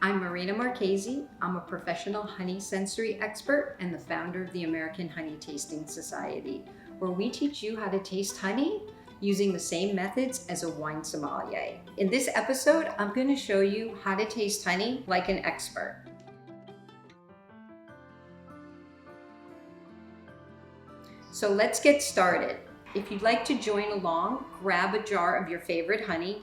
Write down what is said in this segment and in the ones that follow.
I'm Marina Marchese. I'm a professional honey sensory expert and the founder of the American Honey Tasting Society, where we teach you how to taste honey using the same methods as a wine sommelier. In this episode, I'm going to show you how to taste honey like an expert. So let's get started. If you'd like to join along, grab a jar of your favorite honey,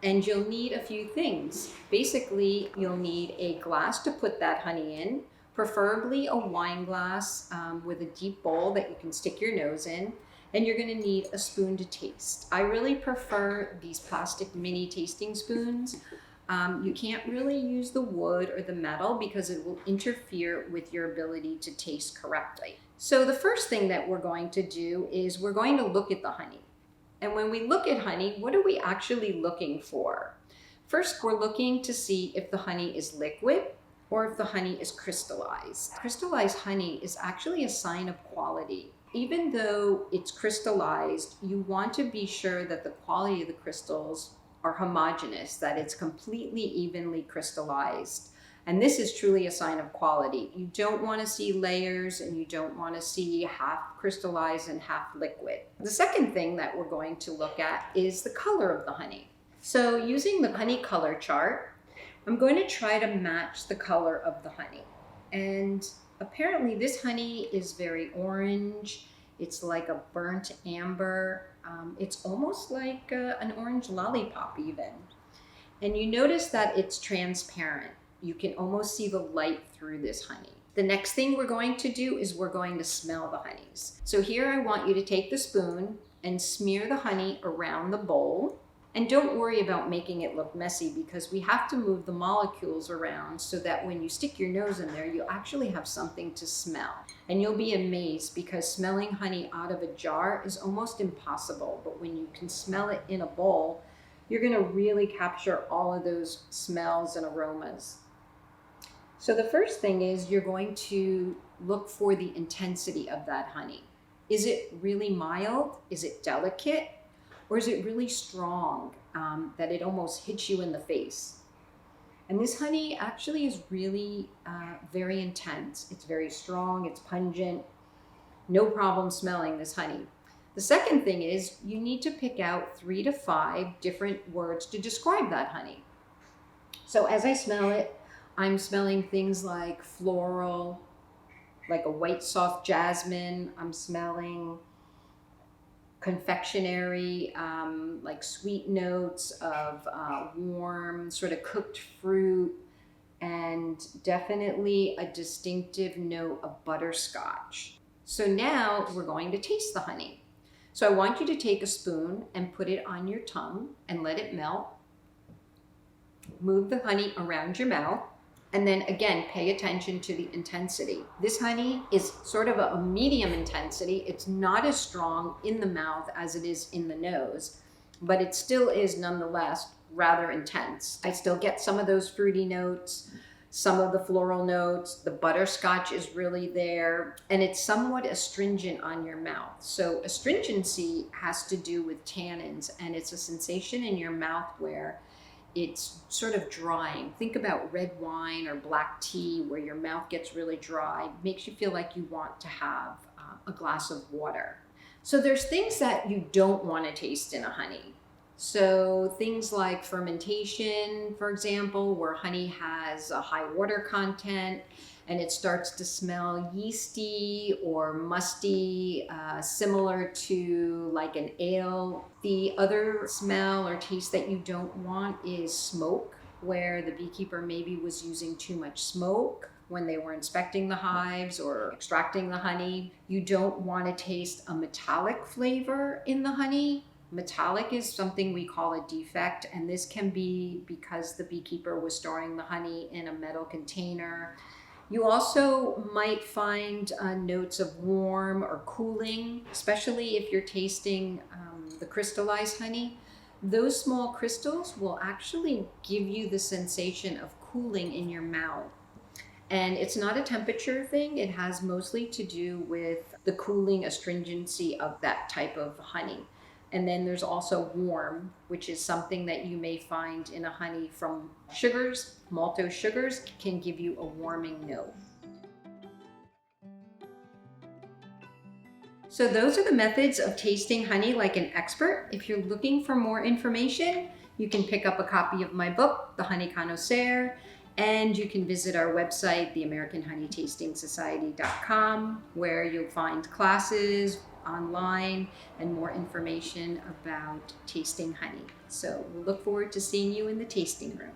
and you'll need a few things. Basically, you'll need a glass to put that honey in, preferably a wine glass with a deep bowl that you can stick your nose in, and you're gonna need a spoon to taste. I really prefer these plastic mini tasting spoons. You can't really use the wood or the metal because it will interfere with your ability to taste correctly. So the first thing that we're going to do is we're going to look at the honey. And when we look at honey, what are we actually looking for? First, we're looking to see if the honey is liquid or if the honey is crystallized. Crystallized honey is actually a sign of quality. Even though it's crystallized, you want to be sure that the quality of the crystals are homogeneous, that it's completely evenly crystallized. And this is truly a sign of quality. You don't want to see layers and you don't want to see half crystallized and half liquid. The second thing that we're going to look at is the color of the honey. So using the honey color chart, I'm going to try to match the color of the honey. And apparently this honey is very orange. It's like a burnt amber. It's almost like an orange lollipop even. And you notice that it's transparent. You can almost see the light through this honey. The next thing we're going to do is we're going to smell the honeys. So here I want you to take the spoon and smear the honey around the bowl. And don't worry about making it look messy because we have to move the molecules around so that when you stick your nose in there, you actually have something to smell. And you'll be amazed because smelling honey out of a jar is almost impossible. But when you can smell it in a bowl, you're going to really capture all of those smells and aromas. So the first thing is you're going to look for the intensity of that honey. Is it really mild? Is it delicate? Or is it really strong that it almost hits you in the face? And this honey actually is really very intense. It's very strong, it's pungent. No problem smelling this honey. The second thing is you need to pick out 3 to 5 different words to describe that honey. So as I smell it, I'm smelling things like floral, like a white soft jasmine. I'm smelling confectionery, like sweet notes of warm, sort of cooked fruit, and definitely a distinctive note of butterscotch. So now we're going to taste the honey. So I want you to take a spoon and put it on your tongue and let it melt. Move the honey around your mouth. And then again, pay attention to the intensity. This honey is sort of a medium intensity. It's not as strong in the mouth as it is in the nose, but it still is nonetheless rather intense. I still get some of those fruity notes, some of the floral notes. The butterscotch is really there, and it's somewhat astringent on your mouth. So astringency has to do with tannins, and it's a sensation in your mouth where it's sort of drying. Think about red wine or black tea where your mouth gets really dry. It makes you feel like you want to have a glass of water. So there's things that you don't want to taste in a honey. So things like fermentation, for example, where honey has a high water content and it starts to smell yeasty or musty, similar to like an ale. The other smell or taste that you don't want is smoke, where the beekeeper maybe was using too much smoke when they were inspecting the hives or extracting the honey. You don't want to taste a metallic flavor in the honey. Metallic is something we call a defect, and this can be because the beekeeper was storing the honey in a metal container. You also might find notes of warm or cooling, especially if you're tasting the crystallized honey. Those small crystals will actually give you the sensation of cooling in your mouth. And it's not a temperature thing. It has mostly to do with the cooling astringency of that type of honey. And then there's also warm, which is something that you may find in a honey from sugars. Maltose sugars can give you a warming note. So those are the methods of tasting honey like an expert. If you're looking for more information, you can pick up a copy of my book, The Honey Connoisseur, and you can visit our website, theamericanhoneytastingsociety.com, where you'll find classes online and more information about tasting honey. So we'll look forward to seeing you in the tasting room.